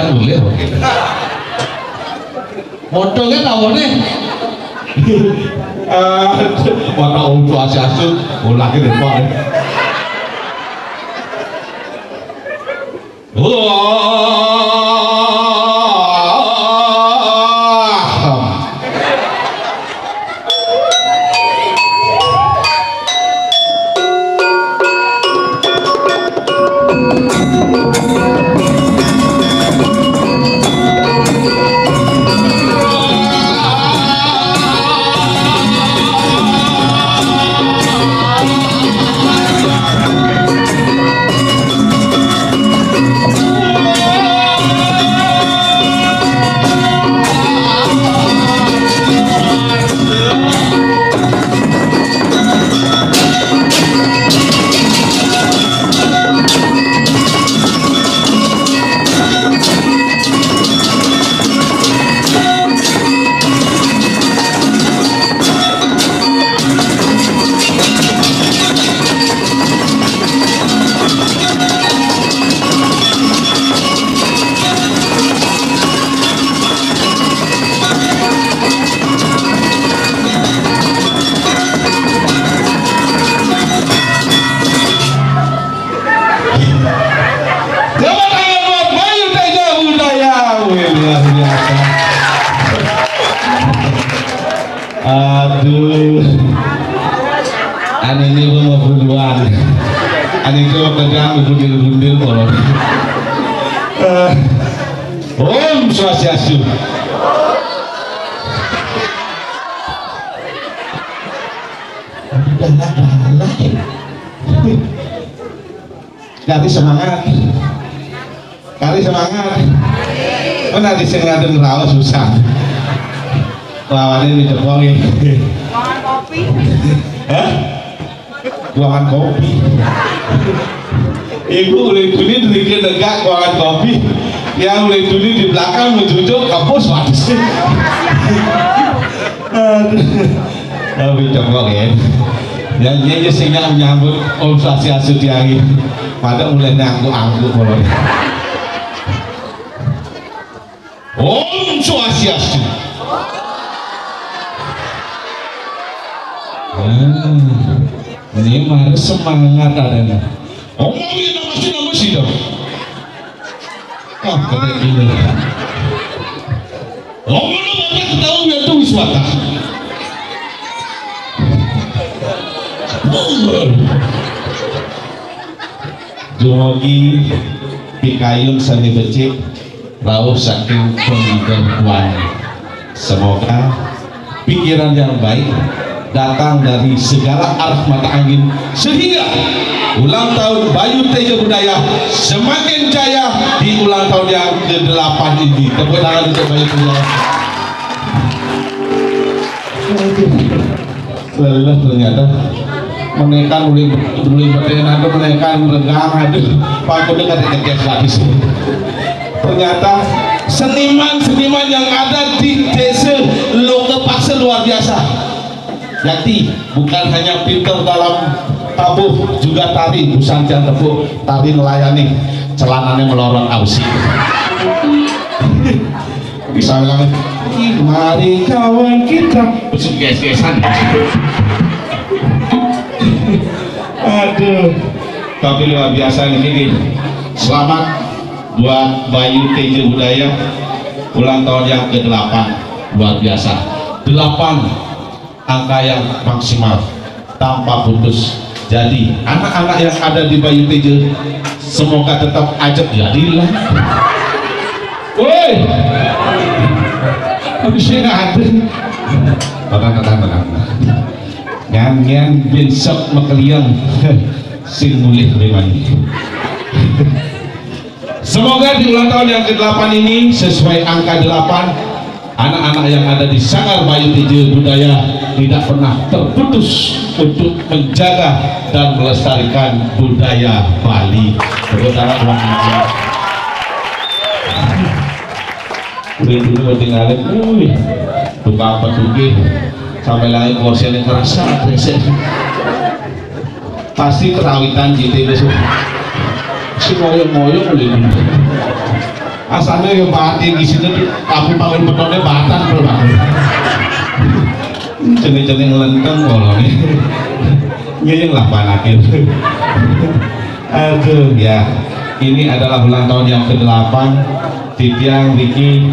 kan boleh oke. Foto kan lawannya. Warna ungu asu-asu, lagi depan. Aduh, ini gue mau berduaan, ini gue mau pegang bundil-bundil kolor. Om Swastiastu. Kali semangat, kali semangat. Mana di sini ada ngerawat susah. Lawannya dicepokin. Ruangan kopi. Hah? Ruangan kopi. Ibu boleh tulis sedikit dekat ruangan kopi. Yang boleh tulis di belakang menjujuk kapus waduh. Tapi cepokin. Yang dia sehingga menyambut Om Swastiastu tiangi. Pada mulai nanggu-anggu kalau. Om Swastiastu. Ini mah semangat adanya. Omongin nama sih dong. Ah, kayak gini. Omongin banyak tahu ya tuh wisata. Dumogi pikayun sani becik rauh saking penghidupan. Semoga pikiran yang baik datang dari segala arah mata angin sehingga ulang tahun Bayu Teja Budaya semakin jaya di ulang tahun yang ke-8 ini. Tepuk tangan untuk Bayu Teja. Lelah ternyata menekan mulai bertenan atau menekan renggang aduh pakutnya kan dikekes lagi sih. Ternyata seniman-seniman yang ada di desa Longepaksa luar biasa. Jadi bukan hanya pintar dalam tabuh, juga tari busantian tepuk, tari melayani celananya melorot ausi. Bisa bilang, mari kawan kita besok ges-gesan. Aduh, tapi luar biasa ini. Selamat buat Bayu Teja Budaya ulang tahun yang ke-8, luar biasa. 8 angka yang maksimal tanpa putus. Jadi anak-anak yang ada di Bayu Teja semoga tetap ajak jadilah. Woi, habisnya nggak ada. Tenang. Ngan besok makeliang sing mulih remani. Semoga di ulang tahun yang ke-8 ini sesuai angka 8. Anak-anak yang ada di Sanggar Bayu Teja Budaya tidak pernah terputus untuk menjaga dan melestarikan budaya Bali. Terutama dulu tinggalin, buka apa tuh sampai lagi kursinya kerasa, pasti kerawitan gitu besok. Si moyo-moyo boleh. asalnya yang batin di sini tapi panggil petone batan berbangun jenis-jenis ngelenteng kalau nih nyeng lah panakin aduh ya ini adalah ulang tahun yang ke-8 Titiang, Riki,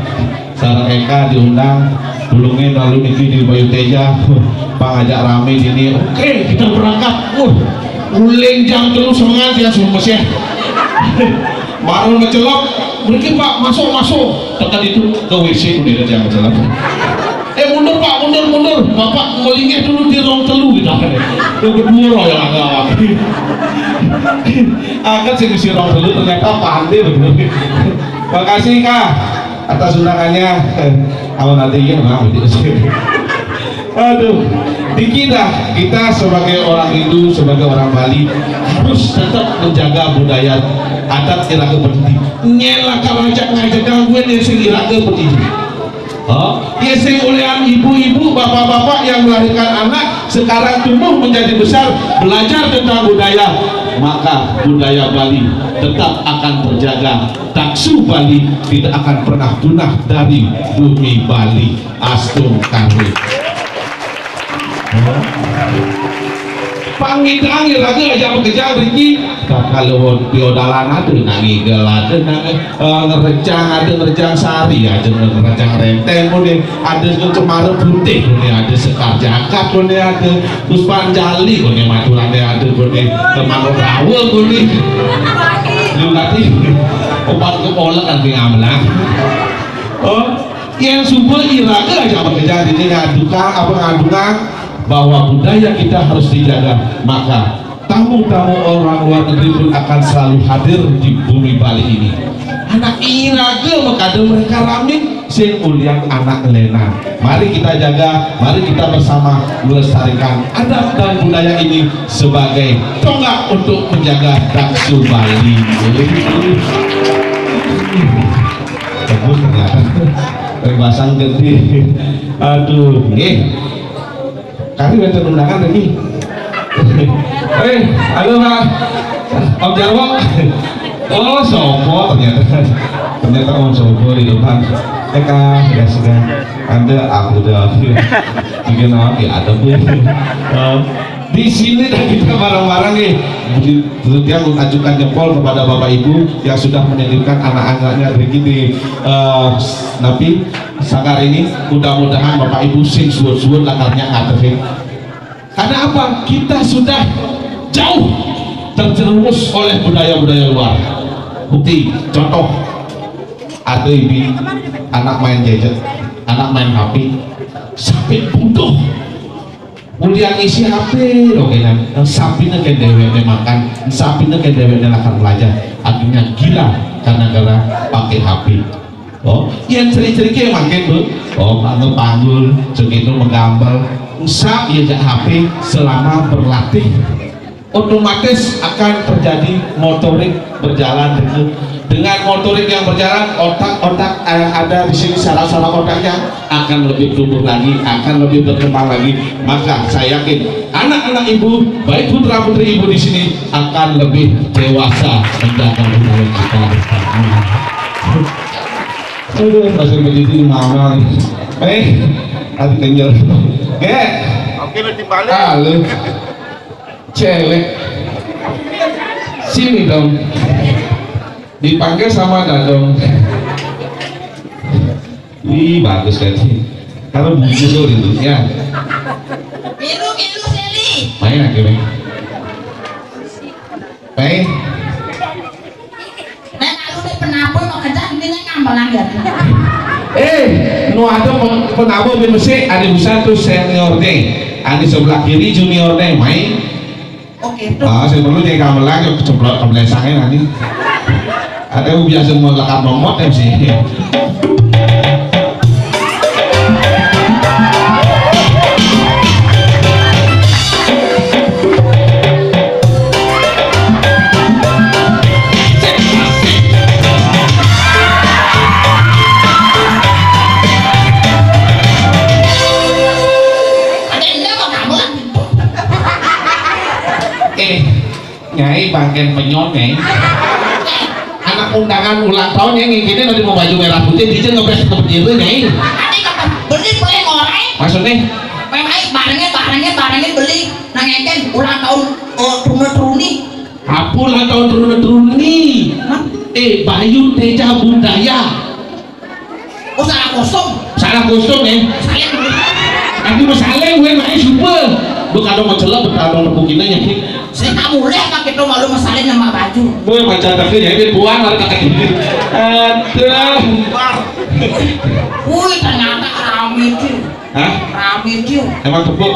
Sarang Eka diundang dulungnya lalu Niki di Bayu Teja pangajak rame ini oke kita berangkat guling jam terus semangat ya semua ya baru ngecelok mereka Pak masuk tekan itu ke WC udah jangan ngecelok mundur Pak mundur Bapak melingkih dulu di ruang telu gitu kan yang kedua loh yang agak akan si ruang telu ternyata pandai bener makasih Kak atas undangannya awal nanti ya aduh kita sebagai orang Hindu sebagai orang Bali harus tetap menjaga budaya adat iraga penting nyela karajak ngajak gangguan yang sing iraga penting ya sing olehan ibu-ibu bapak-bapak yang melahirkan anak sekarang tumbuh menjadi besar belajar tentang budaya maka budaya Bali tetap akan terjaga taksu Bali tidak akan pernah punah dari bumi Bali astung karwi pangidang lagi aja bekerja Riki kalau diodalan ada nangigel ada ngerejang ada ngerejang sari ada ngerejang renteng kemudian ada cemara putih kemudian ada sekar jakat kemudian ada puspanjali kemudian matulannya ada kemudian teman rawa kemudian lu nanti obat kepolak nanti ngamelang yang semua iraga aja bekerja ini ngadungan bahwa budaya kita harus dijaga maka tamu-tamu orang luar negeri pun akan selalu hadir di bumi Bali ini anak iraga maka ada mereka rame sing uliang anak lena mari kita jaga mari kita bersama melestarikan adat dan budaya ini sebagai tonggak untuk menjaga taksu Bali bagus ternyata terpasang gede aduh kami minta undangan lagi halo Pak Om Jarwo oh sopo ternyata Om sopo di depan Eka sudah Anda aku udah bikin apa ya ada pun di sini dan kita bareng-bareng nih dia mengajukan jempol kepada Bapak Ibu yang sudah menyajikan anak-anaknya begini Nabi Sakar ini mudah-mudahan Bapak Ibu sing suwun-suwun lakarnya ngaterin karena apa? Kita sudah jauh terjerumus oleh budaya-budaya luar bukti, contoh ada ibu anak main gadget anak main HP sampai bodoh kemudian isi HP oke sapinya kayak deweknya makan sapinya kayak deweknya akan belajar akhirnya gila karena pakai HP yang ceri-ceri makin bu panggul segitu menggambar usap ya HP selama berlatih otomatis akan terjadi motorik berjalan dengan motorik yang berjalan otak-otak yang ada di sini saraf-saraf otaknya akan lebih tumbuh lagi akan lebih berkembang lagi maka saya yakin anak-anak ibu baik putra putri ibu di sini akan lebih dewasa menjaga budaya kita bersama. Aduh, masih menjadi mama hati kenyal oke nanti balik halo cewek sini dong dipanggil sama dadong ih bagus kan sih kalau bujur itu ya biru Seli main akhirnya main aku udah penabur mau kerja ini ngambel lagi nu ada penabur di Mesir ada satu senior deh ada sebelah kiri junior deh main oke saya perlu jadi kamu lagi keceplosan kebelesangnya nanti ada yang biasa melekat nomot ya sih Nyai bagian penyone anak undangan ulang tahun yang gini nanti mau baju merah putih dijeng ngepres ke berdiri nih. Adi kata beli orang. Maksudnya? Barangnya beli nangeken ulang tahun turun-turuni. Apa ulang tahun turun-turuni? Bayu Teja Budaya. Oh salah kostum ya? Nanti masalah gue main super. Bukan dong mencelak, bukan dong nepukinnya ya. Saya tak boleh pakai itu malu masalah nama baju. Gue macam tapi jadi buang harus kakek gini. Aduh. Wih ternyata rame cuy. Hah? Rame cuy. Emang tepuk?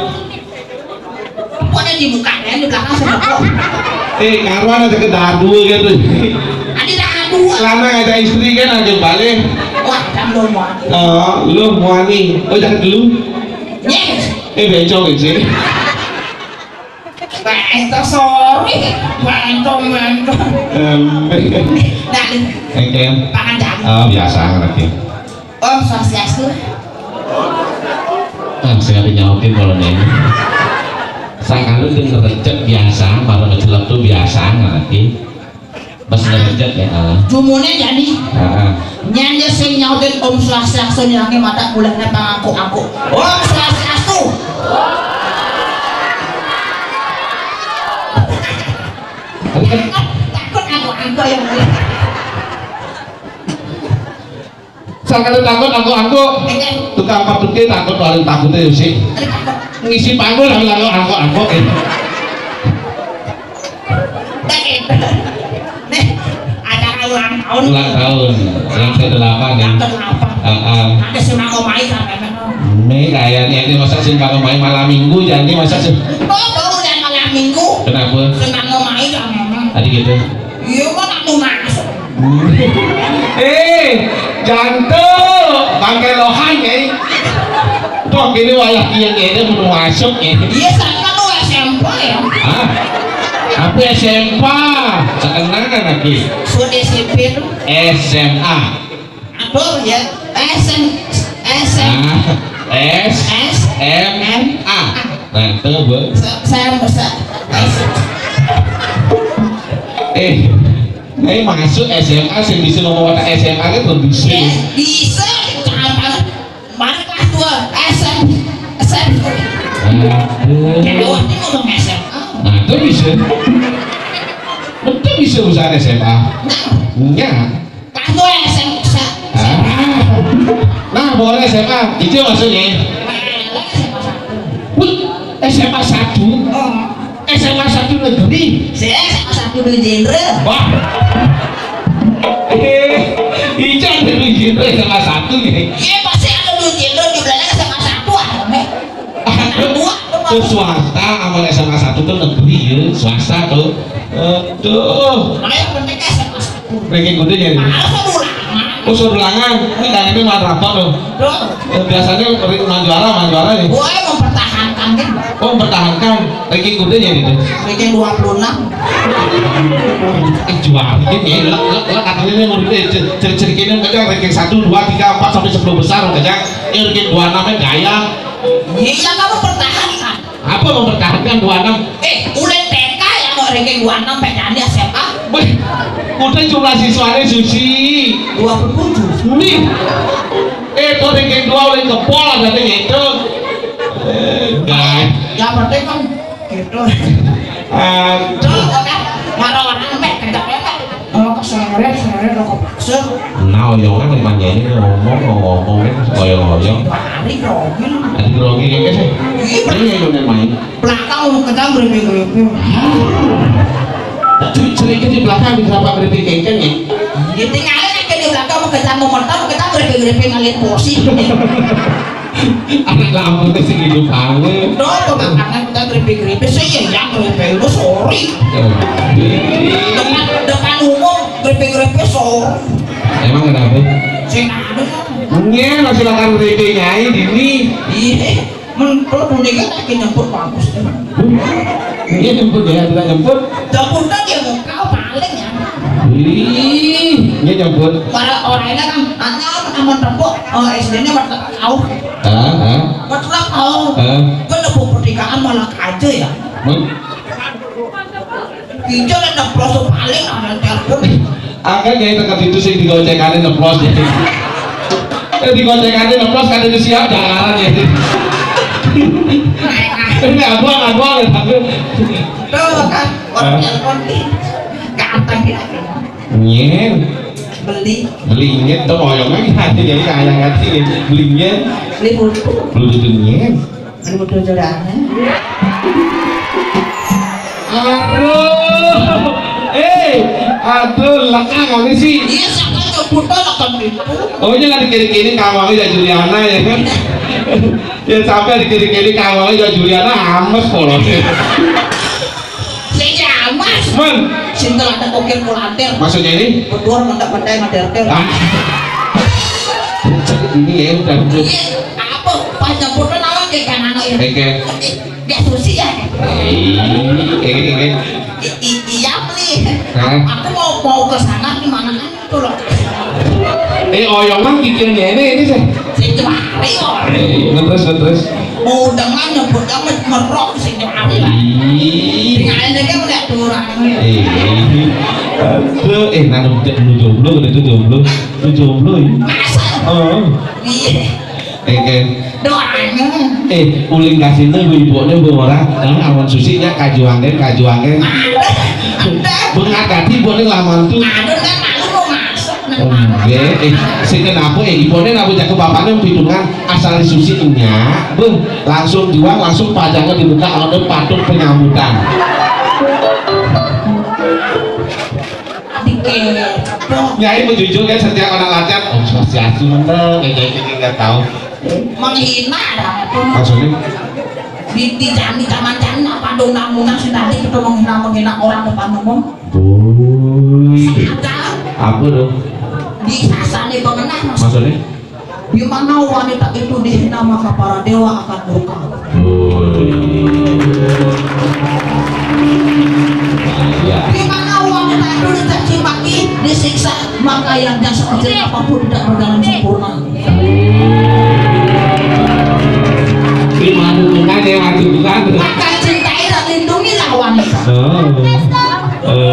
Pokoknya di mukanya di belakang saya tepuk. Karuan ada kedadu gitu. Ada kedadu. Lama ada istri kan ada balik. Wah kan lo mau. Lo mau nih. Oh jangan dulu. Yes. Bencong sih. Bencong sorry. Bencong. Engken. Pakan jamu. Oh biasa nanti. Om Swastiastu. Saya nyautin kalau ini. Saya kalau denger recet biasa, baru ngecelap tuh biasa nanti. Pas ngerejek ya. Jumune jadi. Nyanyi sing nyautin Om Swastiastu nyanyi mata bulannya pangangku-angku. Om Swastiastu. Takut angku-angku yang Kalau takut angku-angku. Tukang patutnya takut paling takutnya sih. Ngisi panggul lalu angku-angku. Ulang tahun yang ke-8 ya. Ada si Mako Mai sampai Mei kayaknya ini masa si Mako Mai malam minggu jadi masa sih. Baru dan malam minggu. Kenapa? Si Mako Mai jangan. Tadi gitu. Iya kan aku masuk. Jantung pakai lohan ya. Tuh gini wayah kian ini mau masuk ya. Iya sana lu SMP ya. Apa SMA? Sekarang lagi. Sudah sipir. SMA. Aduh ya. SMA. Nah itu bu. Saya besar. Ini masuk SMA sih bisa ngomong kata SMA kan belum bisa. Bisa. Mana kelas 2 SM. Kedua ini ngomong SMA. Nah itu bisa. Betul bisa usaha SMA. Enggak. Kelas 2 SM bisa. Nah boleh SMA. Itu maksudnya. Wih, SMA 1. SMA 1 negeri. Saya SMA 1 di genre. Wah. Ica dari genre SMA 1 nih. Iya pasti ada di genre di belakang SMA 1 Tuh swasta amal SMA 1 tuh negeri ya, swasta tuh. Tuh. Nah yang penting SMA 1. Ranking gudenya nih. Usul ulangan, ini kan ini mah rapat tuh. Biasanya manjuara nih. Gue mempertahankan kan. Oh mempertahankan, ranking gudenya nih. Ranking 26. Jual ini, lah katanya ini mau ciri-cirinya kejang ranking 1, 2, 3, 4 sampai 10 besar kejang. Ini ranking 26 nya gaya. Iya kamu pertahankan. Apa mempertahankan 26? Udah TK ya mau ranking 26 penyanyi SMA. Wih, udah jumlah siswanya Susi 27. nih. Itu ranking 2 oleh kepol katanya itu. Guys. Yang penting kan gitu. Tuh kan orang-orang sampai kencang-kencang. Oh keseret lo kepaksa. Nah orang yang manjain ngomong ngoyong. Hari grogi. Hari grogi kayak sih. Ini yang main. Belakang kencang grepe-grepe. Cerita di belakang di berapa grepe kengkeng ya? Ditinggalin aja di belakang mau kencang momentan kita grepe-grepe ngalir porsi. Anak lampu itu segitu banget. Doa pemakanan kita grepe-grepe sih yang grepe lu sorry. Depan umum grepe-grepe sorry. Emang kenapa? Sing ada. Iya, masih makan grepe nyai dini. Iya, menurut dunia kan lagi nyemput bagus. Iya nyemput ya, tidak nyemput. Nyemputnya dia mau kau paling ya. Iya nyemput. Para orangnya kan aman tepuk SD-nya bertepuk kau. Bertepuk kau. Kan tepuk pertigaan malah aja ya. Hijau dan pelosok paling ada telepon. Akeh kayak tekan itu sing digocekane neplos ya. Digocekane neplos kan itu siap jangan ya. Ini abang ya tapi. Tuh kan konten ganteng ya. Nyen. Beli Nyen tuh oyongnya hati jadi kaya hati beli nyen. Beli buku. Beli nyen. Beli buku jodohnya. Aduh, lekang ini sih. Iya, sama coba lekang itu. Oh, ini kan dikiri-kiri kawangnya ya Juliana ya kan? Ya sampai dikiri-kiri kawangnya ya Juliana ames polosnya. Saya amas. Men. Sintel ada kokil mulantir. Maksudnya ini? Berdua mendak-mendak ngader-ter. Ini ya udah. Iya, apa? Pas nyampurnya nawa kayak kan anak ya. Kayak. Dia susi ya. Iya beli. Aku mau ke sana gimana kan itu loh. Oyongan kikirnya ini sih. Saya cemari kok. Terus. Mau dengan nyebut kamu merok sih cemari lah. Tinggal aja kan udah turun. Aduh, nanti lu jomblo itu jomblo ya. Masa? Oh. Iya. Doanya. Uling kasih tuh ibu-ibunya orang awan susinya kajuangin mengatasi ibunya laman tuh aduh kan malu mau masuk sing kenapa ibunya nabu jago bapaknya hitungan asal susinya langsung jual langsung pajangnya dibuka ada patung penyambutan nyai menjujur kan setiap orang latihan sosiasi menang kayak nggak tahu menghina maksudnya di zaman-zaman apa undang-undang sih tadi kita menghina orang depan umum apa dong di sasane pengenah maksudnya di mana wanita itu dihina maka para dewa akan murka di mana wanita itu dicaci maki disiksa maka yang jasa kecil apapun tidak berjalan sempurna gimana hubungannya waktu bukan maka cintai dan lindungilah wanita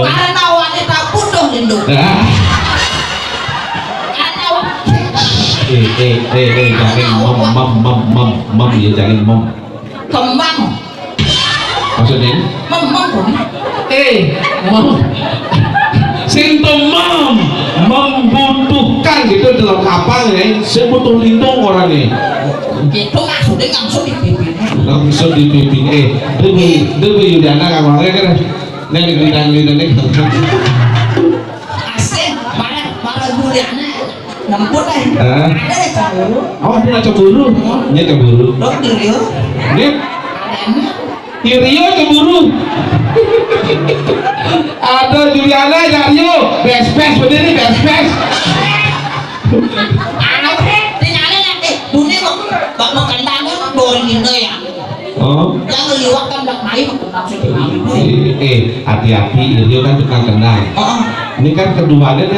karena wanita butuh lindung jangan mem ya jangan mem kembang maksudnya mem simptom membutuhkan gitu dalam kapal ya saya butuh lindung orang nih itu maksudnya langsung di pimpin demi Yudiana kamarnya kan yang digelitang-gelitang asik para Juliana ngemput ada cemburu ada cemburu ini cemburu dok Rio ini Rio cemburu ada Juliana ada Rio best berdiri best tinggalin nanti dunia gak mau kandangnya boring gitu ya yang liwat kan gak main hati-hati Rio kan tukang kendang ini kan keduanya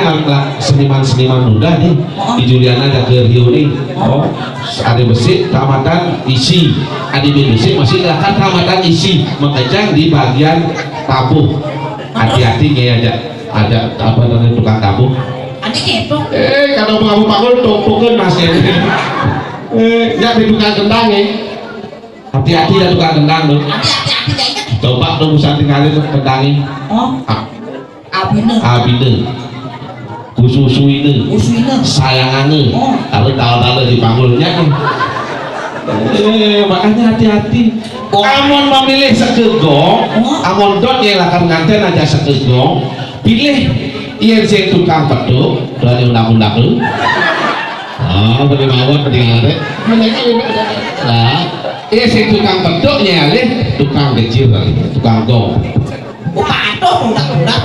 seniman-seniman muda nih di Juliana ada ke Rio nih ada besi tamatan isi ada besi masih kan tamatan isi mengejang di bagian tabuh hati-hati kayak ada apa namanya tukang tabuh ada kepo kalau kamu panggul tumpukan masih nggak di tukang kendang ya hati-hati ya tukang kendang tuh hati-hati kayaknya coba dong usah tinggalin kendangin abine kususuine sayangannya kalau tahu dipanggulnya makanya hati-hati amon memilih segego amon dot yang akan nganten aja segego pilih iya sih tukang peduk dari undang-undang lu bagaimana pentingnya nah iya sih tukang peduknya tukang kecil tukang gong patuh undang-undang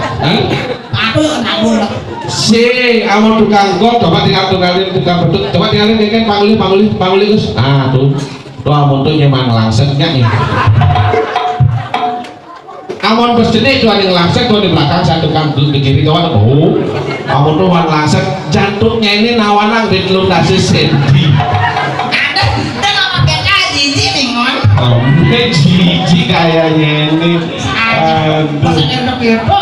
patuh yang nanggung si amon tukang gong coba tinggalin tukang peduk coba tinggalin kan pangguli Gus tuh amon tuh nyaman langsengnya nih amon besene tuh ada langseng tuh di belakang saya tukang di kiri kawan amon tuh wan langseng jantungnya ini nawanang di telur nasi sendi ada nama kita jijik nih mon jijik kayaknya ini maksudnya udah kepo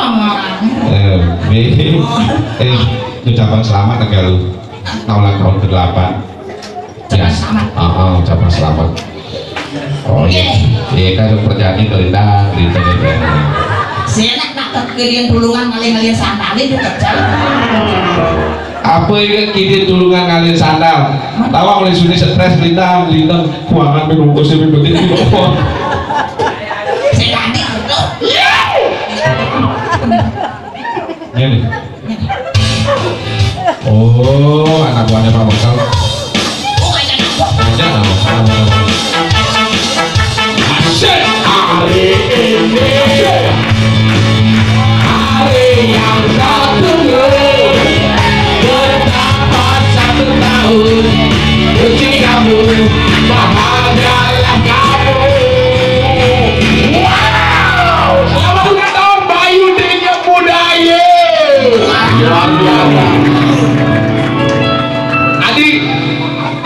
ucapan selamat agar ulang tahun ke-8 ya. Ucapan selamat. Oh iya, iya kan perjalanan kelindah saya nak kalian tulungan kalian sandalin juga apa ini kini tulungan kalian sandal tawa oleh sini stres lintang keuangan menunggu sih penting di bawah saya ganti betul ini oh anak buahnya Pak Mokal aja nama asyik hari ini hari yang satu bertahan 1 tahun uji kamu bahagialah kamu. Wow, selamat ulang tahun Bayu Denya Budaya. Luar biasa. Adi,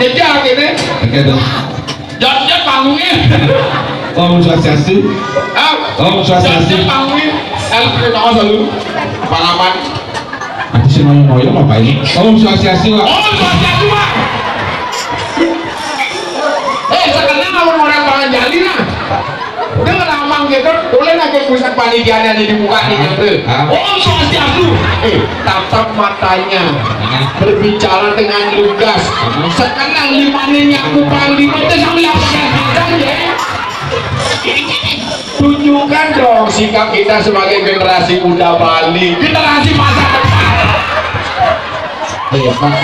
jejak ini. Begitu. Jod panggungnya. Om Swastiastu. Om Swastiastu. Panggungnya. Tahu selalu pengalaman. Nanti sih mau apa ini? Om Swastiastu. Om Swastiastu Pak. Sekarang orang Panganjali nah. Dengan amang gitu, boleh lagi pusat panitianya di muka nih gitu. Om Swastiastu. Tatap matanya, berbicara dengan lugas. Sekarang limanya aku paling itu sambil apa ya? Tunjukkan dong sikap kita sebagai generasi muda Bali, generasi masa depan. Pak,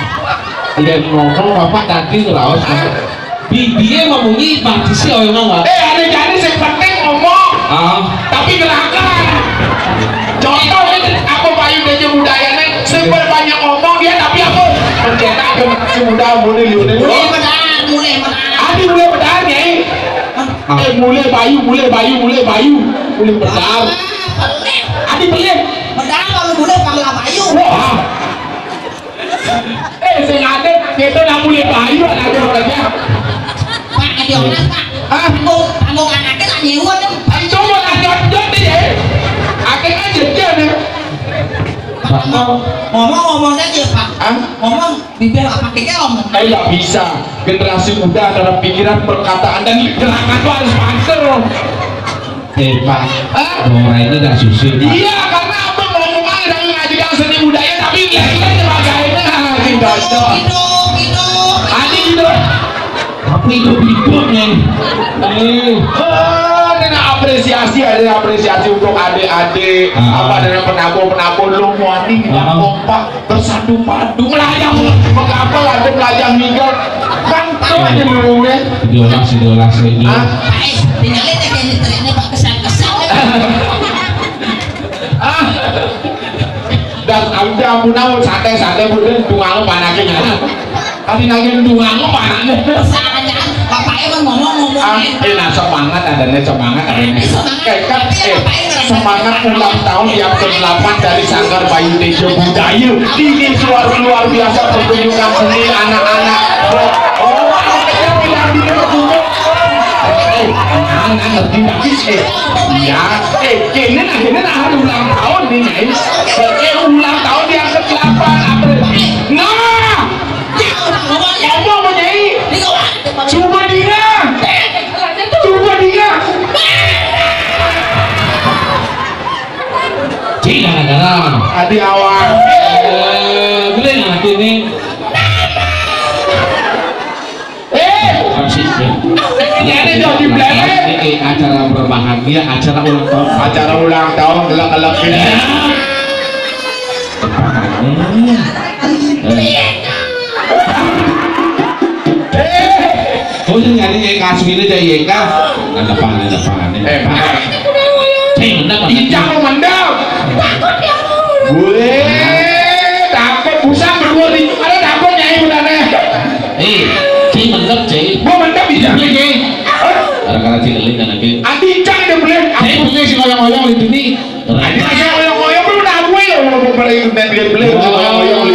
lihat ngomong Bapak tadi ngelawas. Bibinya ngomongi partisi orang ngomong. Ada jadi yang penting ngomong. Tapi gerakan. Contoh apa Bayu Denya Budaya nih, sebanyak ngomong dia tapi apa? Mencetak generasi muda mulai mulai benar ya. Mulai Bayu benar. Adi pelit. benar kalau mulai panggil Bayu. Sing ada kita nak mulai Bayu ada orangnya. Pak ada orang Pak. Panggung anaknya tak nyewa nih. Coba tak jod dia. Akhirnya jajan nih. Ngomong aja Pak. Ngomong bibir apa kayaknya ngomong. Nggak bisa. Generasi muda adalah pikiran, perkataan dan gerakan itu harus panser. Pak, orang ini nggak susu. Iya, karena apa ngomongan dari ngajikan seni budaya tapi lihat-lihat sebagainya. Hidup. Tapi hidup-hidupnya. Ada apresiasi untuk adik-adik, apa dengan penabur lu muani tidak kompak bersatu padu melayang mengapa ada melayang minggat kan tuh aja ngomongnya idola tinggalin aja ini Pak kesan-kesan dan udah ampun santai bener dungang panaknya tadi lagi dungang panaknya bapaknya kan ngomong-ngomongin semangat adanya semangat ulang tahun yang ke-8 dari Sanggar Bayu Denya Budaya ini luar biasa pertunjukan seni anak-anak ini hari ulang tahun nih ulang tahun yang ke-8 ngomong menyai coba dia adi awal boleh nggak ini ini jadi belakang acara berbahagia acara ulang tahun gelap-gelap ini oh ini nyari kasus ini jadi Eka ada pangan Ijang lo mendam gue takut pusat berdua nih ada takut nyai budane cing mendap cing gue mendap Ijang karena cing kan lagi adi Ijang dia boleh aku punya si ngoyong-ngoyong itu nih adi masih ngoyong-ngoyong belum udah gue ya mau beli ngoyong-ngoyong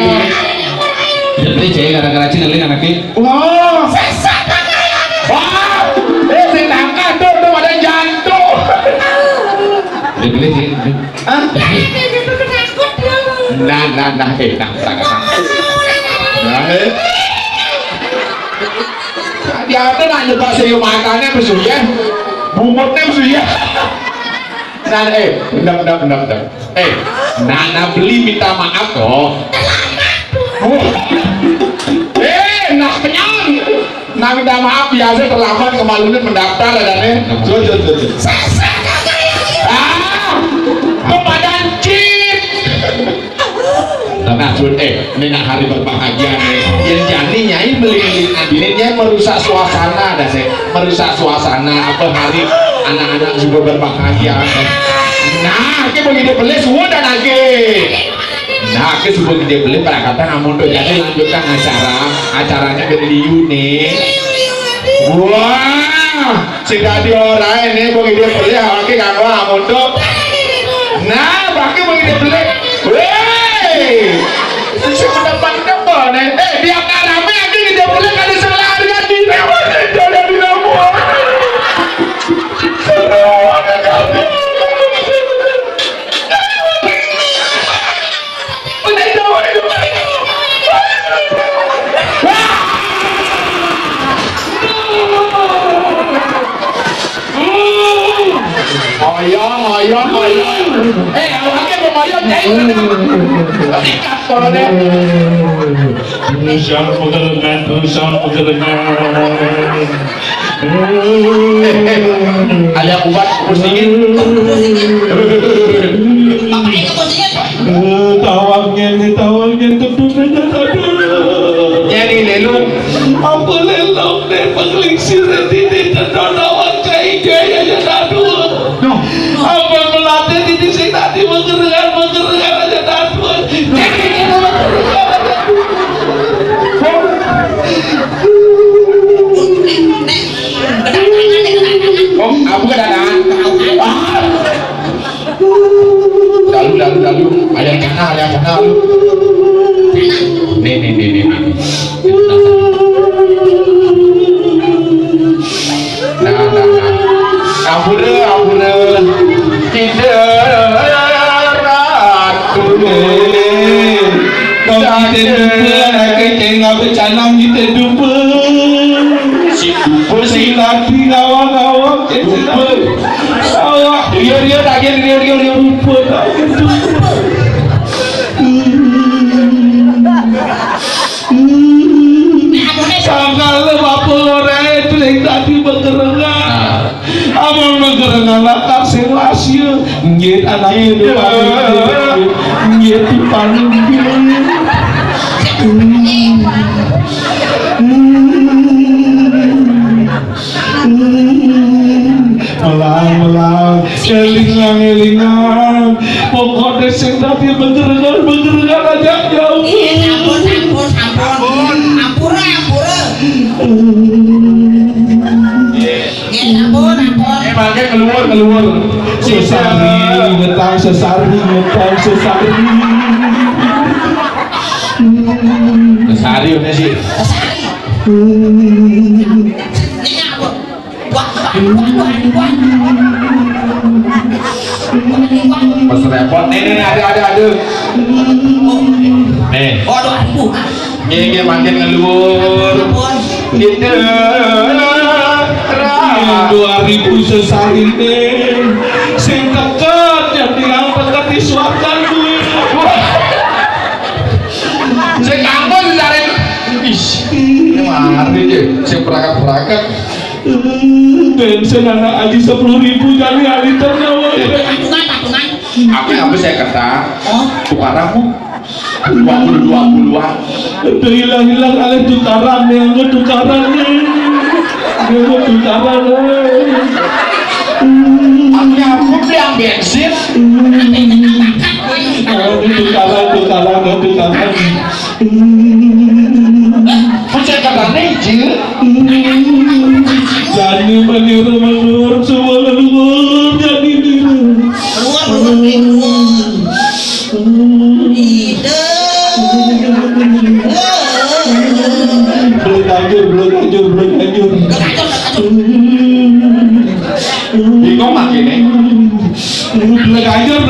jadi cing gara-gara cing kan lagi wah sesat wah sedangkan tuh ada jantung beli sih Dia ada nak nyoba sayur makannya besuya, bumutnya besuya. Bentar. Nana beli minta maaf kok. Nak kenyang. Nah minta maaf biasa terlambat kemaluan mendaftar adanya. Kepadaan cip. Nah ini nak hari berbahagia nih. Yang jadi nyai beli adilnya merusak suasana dah saya. Merusak suasana apa hari anak-anak juga berbahagia. Nah, kita begitu beli semua dan lagi. Nah, kita sudah kita beli pada kata namun tuh jadi lanjutkan acaranya dari Yuni. Wah, sudah di orang ini begitu beli awalnya kagak namun tuh. Nah, pakai begitu beli. Weh, sudah depan nih. Dia rame aja kita beli kali selarian di lewat dari nomor. Moyong. Awaknya mau moyong nyai. Ikat kalau deh. Usang pegelengan. Ada ubat pusingin. Makanya pusingin. Tawangnya keduduknya aduh. Nyari lelung. Apa lelung deh pengelisir ini terdonawan kayak gaya ya aduh. Apa melatih ini sih tadi mengerengan aja aduh. Oh, aku kedatangan. Lalu. Ada kana lu. Nih. Nah. Ampura. Tidak ratu. Kau kita dupa, kita bercanang kita dupa. Si dupa si laki awak dupa. Awak dia lagi dupa. Sangkal apa orang itu yang tadi bergerengan. Amal bergerengan lakar sewasia. Nggit anaknya dua. Nggit paling melang elingan pokoknya sing tadi bergerengan aja jauh. Ampun. Emangnya keluar. Sesari ngetang. Sesari udah sih. Pas repot nih ada. Nih makin ngeluar. Gitu. 2000 sesari nih. Sing dekat yang bilang dekat di suakan gue. Sing kampung cari. Ini mari aja. Sing perakat. Bensin anak aja 10.000 kali liternya. Patungan. Apa saya kata? Tukaramu 20-an. Udah hilang alih tukaran nih. Aku beli bensin. Tukaran. Saya kata nejil. Jadi menurut semua leluhur jadi niru. Belum lanjur. Bingung makin nih. Belum lanjur.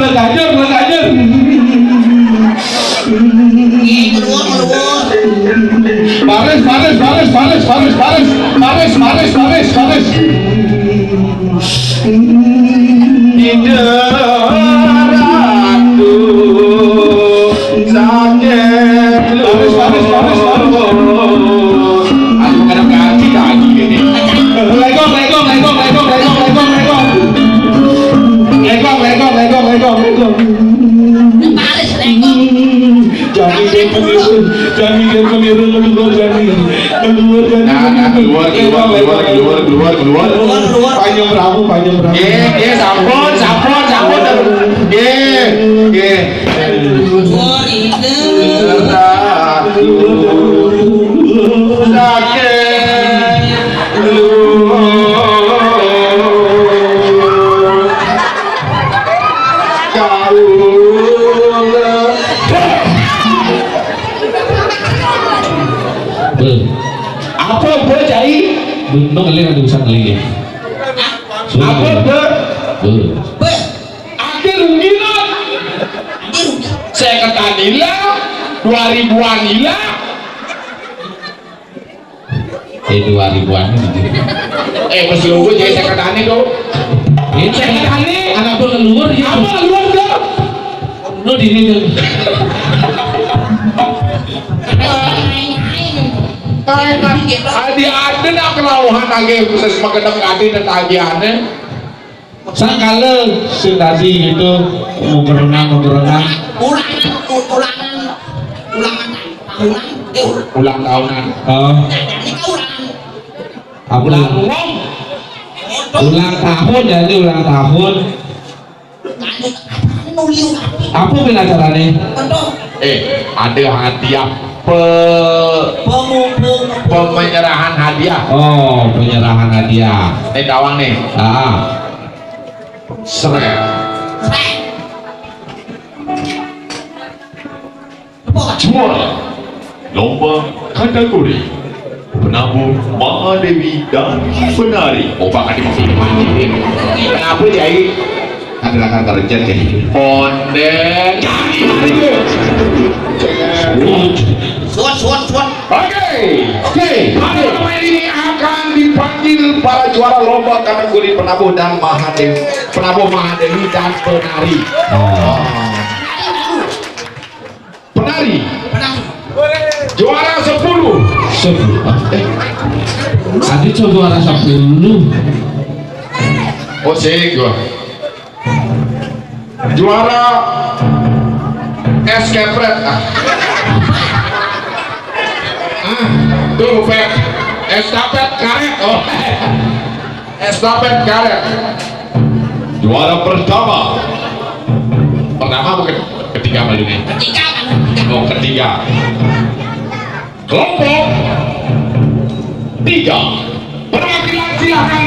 Masih nunggu jadi sekretani tuh. Ini sekretani anak tuh keluar ya. Apa keluar tuh? Lo di sini tuh. Adi ada nak kelauhan lagi khusus makan adi dan tagihannya. Sakala si tadi gitu mau berenang. Ulang tahunan. Ulang tahun jadi ulang tahun. Apa pun acaranya? Ada hadiah penyerahan hadiah. Oh, penyerahan hadiah. Dawang nih. Seret. Juara lomba kategori penabuh Mahadewi dan penari. Bakal dimaksud kenapa jadi adalah kata reject ya. Pondek. Oke. Malam ini akan dipanggil para juara lomba kategori penabuh dan Mahadewi dan penari. Penari. Juara 10. Tadi juara 10. Oh sih gua. Juara eskepret. Tuh pet. Estafet karet. Oh. Estafet karet. Juara pertama. Pertama bukan ketiga malunya. Oh ketiga. Kelompok 3. Perwakilan silakan